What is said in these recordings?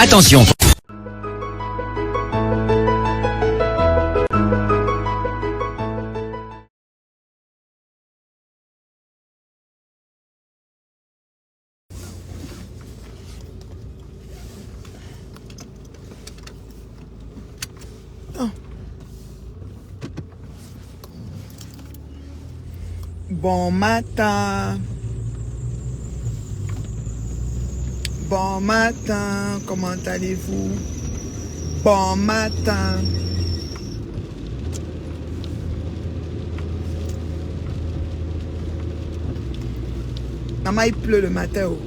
Attention. Bon matin. Bon matin, comment allez-vous? Bon matin. Maman, il pleut le matin. Oh.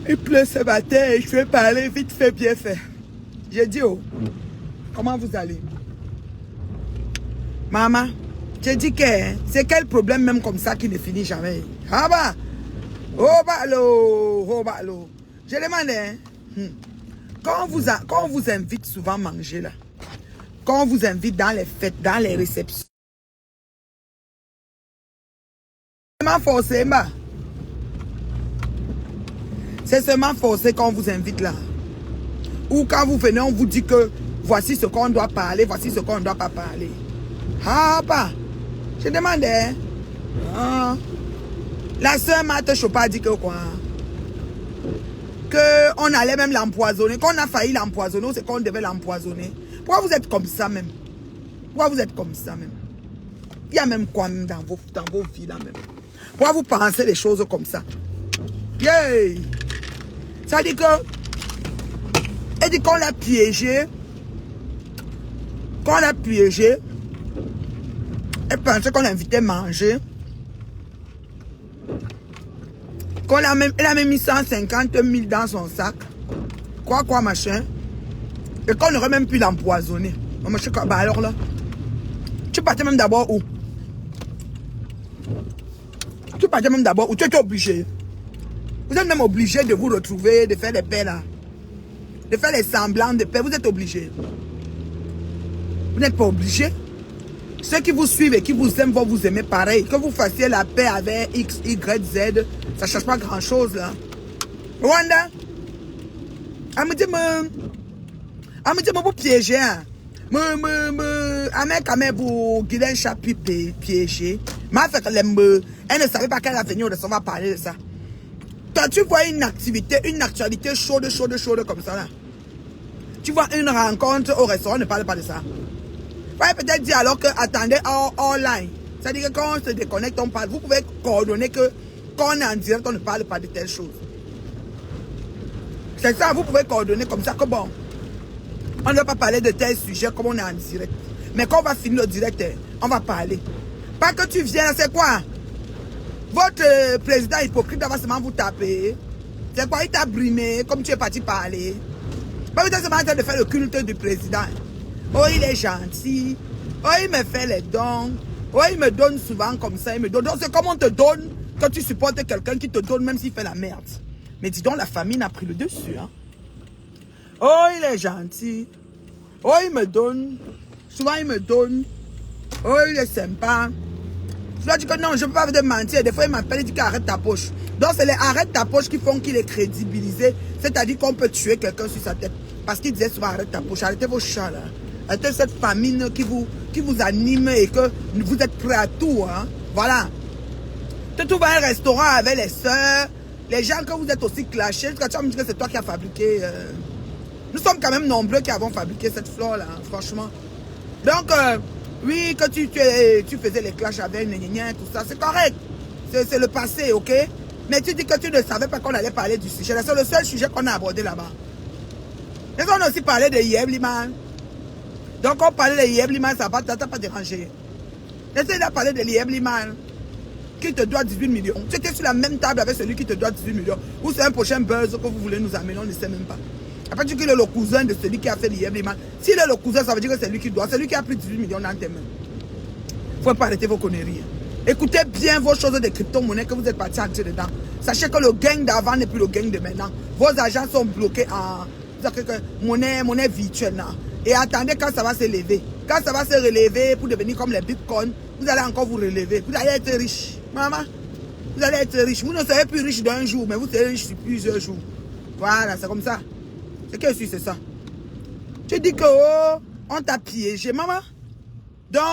Il pleut ce matin et je vais parler vite fait, bien fait. J'ai dit, oh, comment vous allez? Maman, j'ai dit que c'est quel problème même comme ça qui ne finit jamais. Ah bah! Oh balo, oh balo. Je demande, hein, quand on vous invite souvent manger là, quand on vous invite dans les fêtes, dans les réceptions, c'est seulement forcé quand on vous invite là. Ou quand vous venez, on vous dit que voici ce qu'on doit parler, voici ce qu'on ne doit pas parler. Ah bah, je demandais, hein, la sœur Marthe Chopin a dit que quoi? Qu'on allait même l'empoisonner, qu'on a failli l'empoisonner, c'est qu'on devait l'empoisonner. Pourquoi vous êtes comme ça même? Pourquoi vous êtes comme ça même? Il y a même quoi même dans vos vies là même? Pourquoi vous pensez les choses comme ça? Yeah! Ça dit que, elle dit qu'on l'a piégé. Qu'on l'a piégé. Elle pensait qu'on l'invitait manger. Elle a même mis 150 000 dans son sac. Quoi, machin. Et qu'on aurait même pu l'empoisonner. Bah alors là, tu partais même d'abord où? Tu partais même d'abord où? Tu étais obligé. Vous êtes même obligé de vous retrouver, de faire des paix là. De faire les semblants de paix. Vous êtes obligé. Vous n'êtes pas obligé. Ceux qui vous suivent et qui vous aiment vont vous aimer pareil. Que vous fassiez la paix avec X, Y, Z, ça ne change pas grand chose là. Rwanda, elle me dit, vous piéger. Elle vous guider un chapitre piégé. Elle ne savait pas qu'elle a venu, on va parler de ça. Quand tu vois une actualité chaude comme ça là. Tu vois une rencontre au restaurant, ne parle pas de ça. Ouais, peut-être dire alors que attendez online. C'est-à-dire que quand on se déconnecte, on parle. Vous pouvez coordonner que quand on est en direct, on ne parle pas de telles choses. C'est ça, vous pouvez coordonner comme ça que bon, on ne va pas parler de tels sujets comme on est en direct. Mais quand on va finir le direct, on va parler. Pas que tu viens, c'est quoi? Votre président hypocrite va seulement vous taper. C'est quoi? Il t'a brimé comme tu es parti parler. Pas vous êtes seulement en train de faire le culte du président. Oh, il est gentil. Oh, il me fait les dons. Oh, il me donne souvent comme ça. Il me donne. Donc, c'est comme on te donne quand tu supportes quelqu'un qui te donne même s'il fait la merde. Mais dis donc, la famille n'a pris le dessus. Hein? Oh, il est gentil. Oh, il me donne. Souvent, il me donne. Oh, il est sympa. Je dois dire que non, je ne peux pas te mentir. Des fois, il m'appelle et dit qu'arrête ta poche. Donc, c'est les arrête ta poche qui font qu'il est crédibilisé. C'est-à-dire qu'on peut tuer quelqu'un sur sa tête. Parce qu'il disait souvent arrête ta poche. Arrêtez vos chats là. Arrêtez cette famine qui vous anime et que vous êtes prêts à tout. Hein? Voilà. Tu trouves un restaurant avec les sœurs. Les gens que vous êtes aussi clashés. Quand tu vas me dire que c'est toi qui as fabriqué. Nous sommes quand même nombreux qui avons fabriqué cette flore là. Hein, franchement. Donc, oui, que tu faisais les clashs avec gna, tout ça, c'est correct. C'est le passé, ok? Mais tu dis que tu ne savais pas qu'on allait parler du sujet. C'est le seul sujet qu'on a abordé là-bas. Et on a aussi parlé de Yeb Liman. Donc on parlait de Yeb Liman, ça ne t'a pas dérangé. Essaye de parler de Yeb Liman qui te doit 18 millions. Tu étais sur la même table avec celui qui te doit 18 millions. Ou c'est un prochain buzz que vous voulez nous amener, on ne sait même pas. Après tu dis qu'il est le cousin de celui qui a fait Yeb Liman. S'il est le cousin, ça veut dire que c'est lui qui doit. C'est lui qui a pris 18 millions dans tes mains. Il ne faut pas arrêter vos conneries. Écoutez bien vos choses de crypto-monnaie que vous êtes partis entrer dedans. Sachez que le gang d'avant n'est plus le gang de maintenant. Vos agents sont bloqués en monnaie virtuelle. Là. Et attendez quand ça va se lever. Quand ça va se relever pour devenir comme les bitcoins, vous allez encore vous relever. Vous allez être riche. Maman, vous allez être riche. Vous ne serez plus riche d'un jour, mais vous serez riche sur plusieurs jours. Voilà, c'est comme ça. C'est que c'est ça. Tu dis que, oh, on t'a piégé, maman. Donc,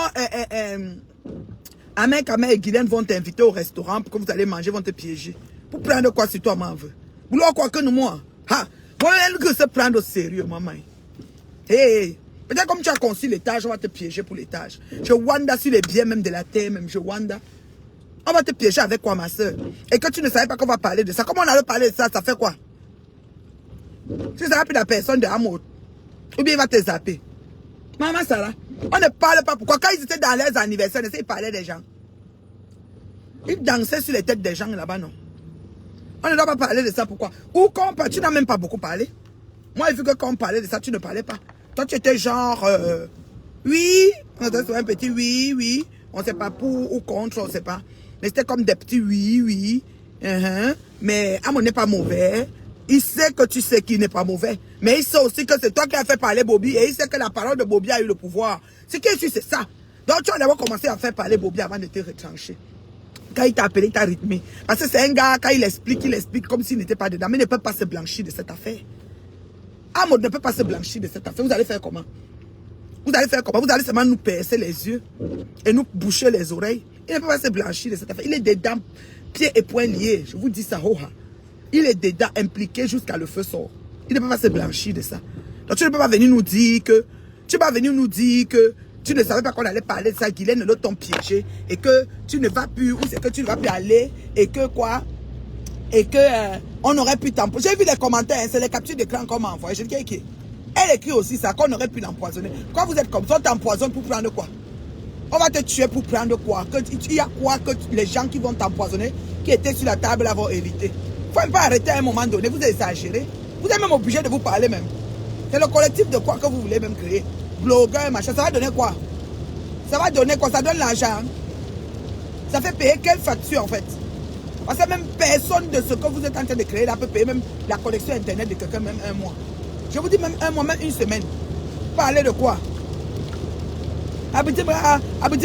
Amen, Kamen et Guylaine vont t'inviter au restaurant pour que vous allez manger, vont te piéger. Pour prendre quoi si toi m'en veux? Vous voulez quoi que nous, moi? Ha! Moi, elle que se prendre au sérieux, maman. Hey! Peut-être comme tu as conçu l'étage, on va te piéger pour l'étage. Je wanda sur les biens même de la terre, même, je wanda. On va te piéger avec quoi, ma soeur? Et que tu ne savais pas qu'on va parler de ça. Comment on allait parler de ça, ça fait quoi? Tu ne savais plus la personne de Amour. Ou bien il va te zapper. Maman Sarah, on ne parle pas. Pourquoi? Quand ils étaient dans leurs anniversaires, ils parlaient des gens. Ils dansaient sur les têtes des gens là-bas, non? On ne doit pas parler de ça, pourquoi? Ou quand tu n'as même pas beaucoup parlé. Moi, j'ai vu que quand on parlait de ça, tu ne parlais pas. Toi, tu étais genre, oui, on était un petit oui, oui. On ne sait pas pour ou contre, on ne sait pas. Mais c'était comme des petits oui, oui. Mais Amon n'est pas mauvais. Il sait que tu sais qu'il n'est pas mauvais. Mais il sait aussi que c'est toi qui as fait parler Bobby. Et il sait que la parole de Bobby a eu le pouvoir. Ce qui est sûr, c'est ça. Donc tu as d'abord commencé à faire parler Bobby avant de te retrancher. Quand il t'a appelé, il t'a rythmé. Parce que c'est un gars, quand il explique comme s'il n'était pas dedans. Mais il ne peut pas se blanchir de cette affaire. Amon ne peut pas se blanchir de cette affaire. Vous allez faire comment? Vous allez faire comment? Vous allez seulement nous percer les yeux et nous boucher les oreilles. Il ne peut pas se blanchir de cette affaire. Il est dedans, pieds et poings liés. Je vous dis ça, hoha. Il est dedans, impliqué jusqu'à le feu sort. Il ne peut pas se blanchir de ça. Donc tu ne peux pas venir nous dire que... Tu vas venir nous dire que tu ne savais pas qu'on allait parler de ça, Guylaine, l'autre t'ont piégé. Et que tu ne vas plus, ou c'est que tu ne vas plus aller. Et que quoi? Et que on aurait pu t'empoisonner. J'ai vu les commentaires, hein, c'est les captures d'écran qu'on m'a envoyé. Je dis qui? Elle écrit aussi ça, qu'on aurait pu l'empoisonner. Quand vous êtes comme ça, on t'empoisonne pour prendre quoi? On va te tuer pour prendre quoi? Il y a quoi que les gens qui vont t'empoisonner, qui étaient sur la table, là, vont éviter? Il ne faut pas arrêter à un moment donné, vous exagérez. Vous êtes même obligé de vous parler même. C'est le collectif de quoi que vous voulez même créer. Blogueur, machin, ça va donner quoi? Ça va donner quoi? Ça donne l'argent. Ça fait payer quelle facture en fait? Parce que même personne de ce que vous êtes en train de créer là peut payer même la connexion internet de quelqu'un même un mois. Je vous dis même un mois, même une semaine. Parler de quoi? Abidi,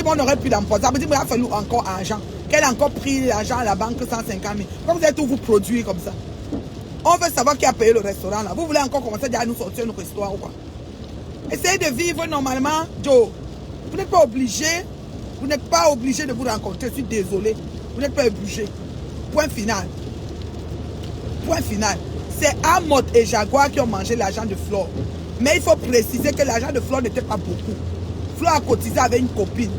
on aurait pu l'empoisonner. Abidi, il a fallu encore argent. Qu'elle a encore pris l'argent à la banque 150 000. Comme vous êtes tout vous produire comme ça. On veut savoir qui a payé le restaurant là. Vous voulez encore commencer à nous sortir notre histoire ou quoi? Essayez de vivre normalement, Joe. Vous n'êtes pas obligé. Vous n'êtes pas obligé de vous rencontrer. Je suis désolé. Vous n'êtes pas obligé. Point final. Point final. C'est Amod et Jaguar qui ont mangé l'argent de Flore. Mais il faut préciser que l'argent de Flore n'était pas beaucoup. Flore a cotisé avec une copine.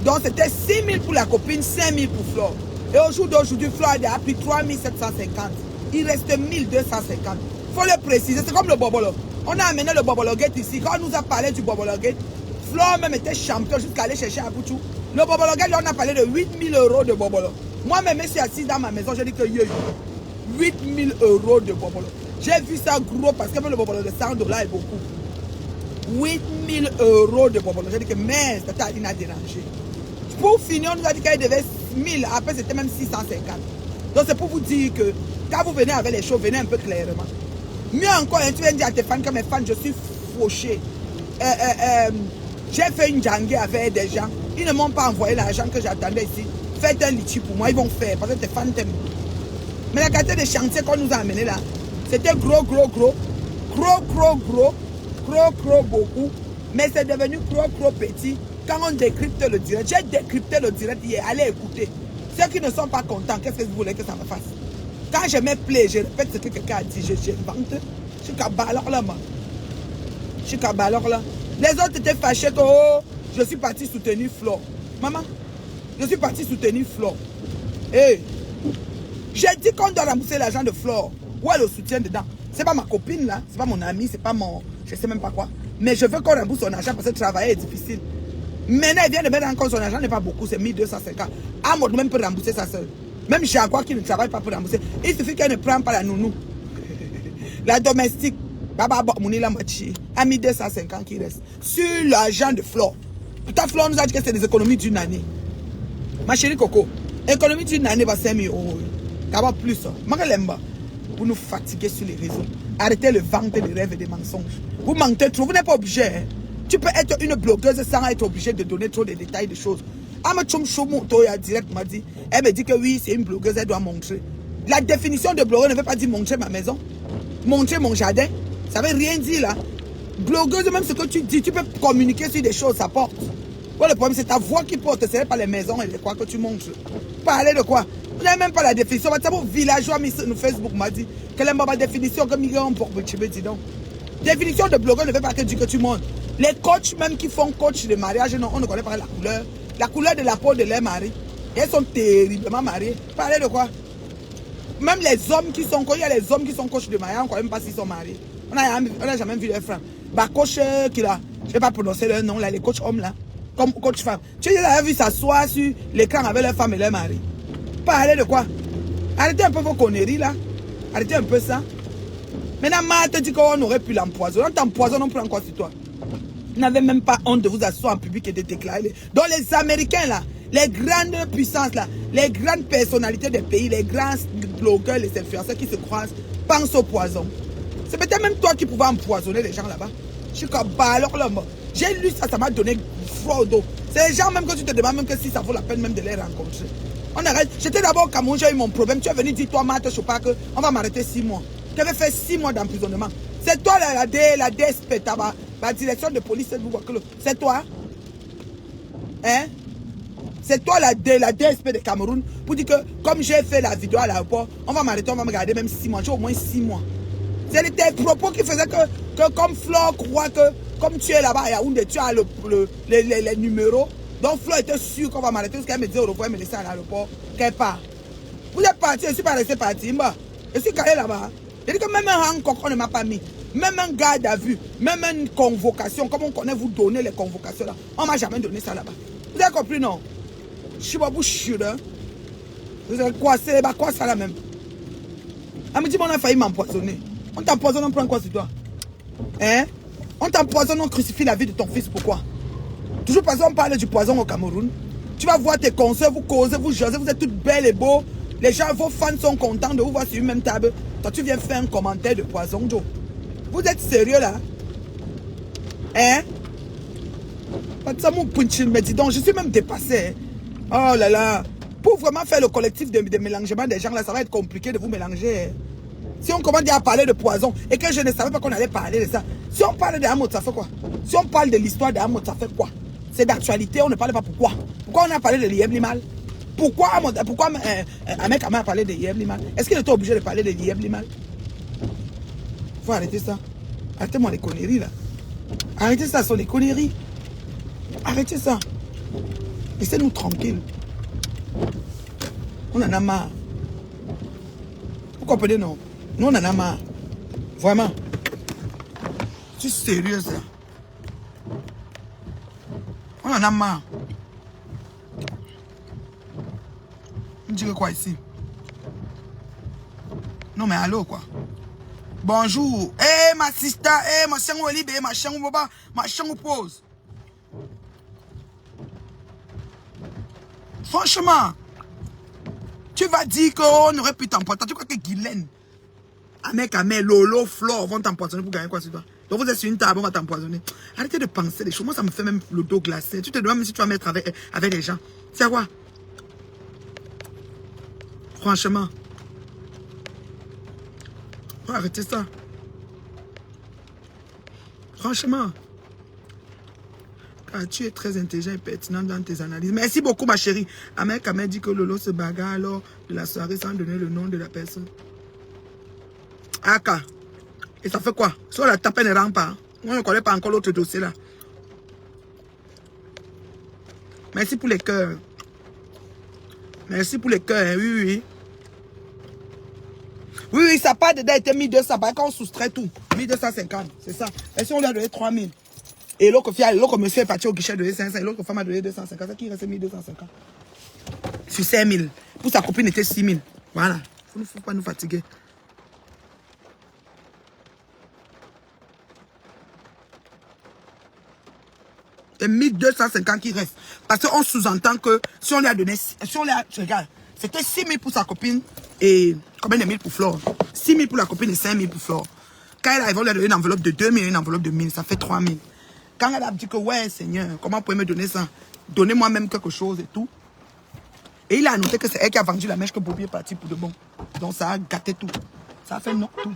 Donc c'était 6 000 pour la copine, 5 000 pour Flore. Et au jour d'aujourd'hui, Flore a pris 3 750. Il reste 1 250. Il faut le préciser. C'est comme le Bobolo. On a amené le Bobolo Gate ici. Quand on nous a parlé du Bobolo Gate, Flore même était champion jusqu'à aller chercher à Bouchou. Le Bobolo Gate, on a parlé de 8 000 € de Bobolo. Moi-même, je suis assis dans ma maison, j'ai dit que 8 000 € de Bobolo. J'ai vu ça gros parce que même le Bobolo de 100 $ est beaucoup. 8 000 € de Bobolo. J'ai dit que mais ça il a dérangé. Pour finir, on nous a dit qu'elle devait 1000. Après, c'était même 650. Donc, c'est pour vous dire que quand vous venez avec les choses, venez un peu clairement. Mieux encore, tu viens dire à tes fans que mes fans, je suis fauché. J'ai fait une jangue avec des gens. Ils ne m'ont pas envoyé l'argent que j'attendais ici. Faites un litchi pour moi, ils vont faire parce que tes fans t'aiment. Mais la qualité de chantier qu'on nous a amené là, c'était gros, beaucoup. Mais c'est devenu gros, petit. Quand on décrypte le direct, j'ai décrypté le direct hier, allez écouter. Ceux qui ne sont pas contents, qu'est-ce que vous voulez que ça me fasse? Quand je me plais, je répète ce que quelqu'un a dit, je vante. Je suis cabalor là, man. Je suis cabalor là. Les autres étaient fâchés que oh, je suis parti soutenir Flore. Maman, je suis parti soutenir Flore. Hey, j'ai dit qu'on doit rembourser l'argent de Flore. Où elle le soutient dedans? C'est pas ma copine là, c'est pas mon ami, c'est pas mon... Je sais même pas quoi. Mais je veux qu'on rembourse son argent parce que travailler est difficile. Maintenant, elle vient de mettre en compte son argent, n'est pas beaucoup, c'est 1250. Amod même peut rembourser ça seule. Même Jaguar qui ne travaille pas pour rembourser. Il suffit qu'elle ne prenne pas la nounou. La domestique, Baba Mounila Machi, a mis 250 qui reste. Sur l'argent de Flore. Pourtant, Flore nous a dit que c'est des économies d'une année. Ma chérie Coco, économie d'une année va 5 000 €. D'abord plus. Magalemba, vous nous fatiguez sur les réseaux. Arrêtez le vent des rêves et des mensonges. Vous mentez trop, vous n'êtes pas obligé. Hein. Tu peux être une blogueuse sans être obligé de donner trop de détails de choses. Direct m'a dit, elle me dit que oui, c'est une blogueuse, elle doit montrer. La définition de blogueuse ne veut pas dire montrer ma maison. montrer mon jardin. Ça veut rien dire là. Blogueuse, même ce que tu dis, tu peux communiquer sur des choses, ça porte. Ouais, le problème, c'est ta voix qui porte, ce n'est pas les maisons et les quoi que tu montres. Parler de quoi? Vous n'avez même pas la définition. Votre villageois sur Facebook m'a dit quelle est ma définition que Miguel pour me dis donc. Définition de blogueur ne veut pas que dire que tu montres. Les coachs même qui font coach de mariage, non, on ne connaît pas la couleur. La couleur de la peau de leur mari. Et elles sont terriblement mariées. Parler de quoi? Même les hommes qui sont, quand il y a les hommes qui sont coachs de mariage, on ne connaît même pas s'ils sont mariés. On n'a jamais vu leur femme. Bah, coach qui là, je ne vais pas prononcer leur nom là, les coachs hommes là, comme coach femme. Tu as vu s'asseoir sur l'écran avec leur femme et leur mari. Parler de quoi? Arrêtez un peu vos conneries là. Arrêtez un peu ça. Maintenant, Marthe te dit qu'on aurait pu l'empoisonner. On t'empoisonne, on prend quoi sur toi? Vous n'avez même pas honte de vous asseoir en public et de déclarer. Donc les Américains là, les grandes puissances là, les grandes personnalités des pays, les grands blogueurs, les influenceurs qui se croisent, pensent au poison. C'est peut-être même toi qui pouvais empoisonner les gens là-bas. Je suis comme bah alors là, j'ai lu ça, ça m'a donné froid au dos. C'est les gens même que tu te demandes même que si ça vaut la peine même de les rencontrer. On arrête. J'étais d'abord au Cameroun, j'ai eu mon problème. Tu es venu dire toi, Marthe Chopard, qu'on va m'arrêter 6 mois. Tu avais fait 6 mois d'emprisonnement. C'est toi la DSP, la direction de police. C'est toi. Hein? C'est toi la DSP de Cameroun pour dire que comme j'ai fait la vidéo à l'aéroport, on va m'arrêter, on va me garder même 6 mois. J'ai au moins 6 mois. C'est tes propos qui faisaient que comme Flore croit que comme tu es là-bas à Yaoundé, tu as les numéros. Donc Flore était sûr qu'on va m'arrêter parce qu'elle me disait au revoir, elle me laissait à l'aéroport, qu'elle part. Vous êtes parti, je ne suis pas resté parti. Je suis calé là-bas. Je dis que même un Hancock, on ne m'a pas mis. Même un garde à vue, même une convocation, comme on connaît vous donner les convocations là, on ne m'a jamais donné ça là-bas. Vous avez compris, non? Je suis pas bouché, hein? Vous avez quoi, c'est quoi ça là même? Elle me dit, on a failli m'empoisonner. On t'empoisonne, on prend quoi sur toi? Hein? On t'empoisonne, on crucifie la vie de ton fils, pourquoi? Toujours parce qu'on parle du poison au Cameroun. Tu vas voir tes consoeurs, vous causez, vous jasez, vous êtes toutes belles et beaux. Les gens, vos fans sont contents de vous voir sur une même table. Toi, tu viens faire un commentaire de poison, Joe. Vous êtes sérieux là? Hein? Mais dis donc, je suis même dépassé. Hein? Oh là là. Pour vraiment faire le collectif de mélangement des gens là, ça va être compliqué de vous mélanger. Si on commence à parler de poison et que je ne savais pas qu'on allait parler de ça. Si on parle de Hamot, ça fait quoi? Si on parle de l'histoire de Hamot, ça fait quoi? C'est d'actualité, on ne parle pas pourquoi. Pourquoi on a parlé de Lieb Limal? Pourquoi Ahmed Kama a parlé de Lieb Limal? Est-ce qu'il était obligé de parler de Lieb Limal? Faut arrêter ça. Arrêtez-moi les conneries là. Arrêtez ça, ce sont des conneries. Arrêtez ça. Laissez-nous tranquilles. On en a marre. Vous comprenez, non? Nous, on en a marre. Vraiment. Je suis sérieux, ça. On en a marre. On dirait quoi ici? Non, mais allô, quoi? Bonjour. Eh, ma sister. Eh, ma chien ou libre. Ma chien ou boba. Ma chien ou pose. Franchement, tu vas dire qu'on aurait pu t'empoisonner. Tu crois que Guylaine, Amé, Lolo, Flore vont t'empoisonner pour gagner quoi sur toi? Donc vous êtes sur une table, on va t'empoisonner. Arrêtez de penser des choses. Moi, ça me fait même le dos glacé. Tu te demandes même si tu vas mettre avec les gens. C'est quoi? Franchement. Faut arrêter ça. Franchement. Car tu es très intelligent et pertinent dans tes analyses. Merci beaucoup, ma chérie. Amé dit que Lolo se bagarre lors de la soirée sans donner le nom de la personne. Aka. Et ça fait quoi? Soit la tape ne rentre pas. On ne connaît pas encore l'autre dossier là. Merci pour les cœurs. Merci pour les cœurs, oui, oui. Oui, oui, ça part dedans, était 1200. Par contre, on soustrait tout. 1250, c'est ça. Et si on lui a donné 3000. Et l'autre monsieur est parti au guichet de 500. Et l'autre femme a donné 250. Ça qui reste 1250. Sur 5000. Pour sa copine, était 6000. Voilà. Il ne faut pas nous fatiguer. C'est 1250 qui reste. Parce qu'on sous-entend que si on lui a donné... Si on lui a, regarde, c'était 6000 pour sa copine et combien de 1000 pour Flore? 6000 pour la copine et 5000 pour Flore. Quand elle arrive, on lui a donné une enveloppe de 2000 et une enveloppe de 1000. Ça fait 3000. Quand elle a dit que, ouais, Seigneur, comment vous pouvez me donner ça? Donnez-moi même quelque chose et tout. Et il a annoncé que c'est elle qui a vendu la mèche que Bobby est parti pour de bon. Donc ça a gâté tout. Ça a fait non tout.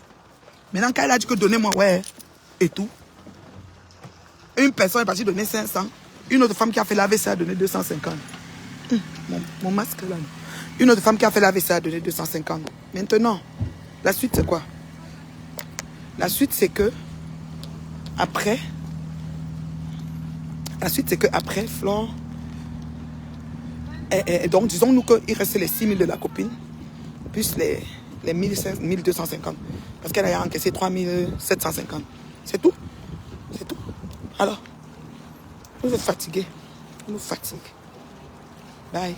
Maintenant, quand elle a dit que donnez-moi, ouais, et tout. Une personne est partie donner 500. Une autre femme qui a fait la l'AVC a donné 250. Mon masque là. Une autre femme qui a fait la l'AVC a donné 250. Maintenant, la suite c'est quoi? La suite c'est que après, Flore, donc disons-nous qu'il restait les 6 000 de la copine, plus les 1250. Parce qu'elle a encaissé 3 750. C'est tout. C'est tout. Alors, vous êtes fatigués. Vous nous fatiguez. Bye.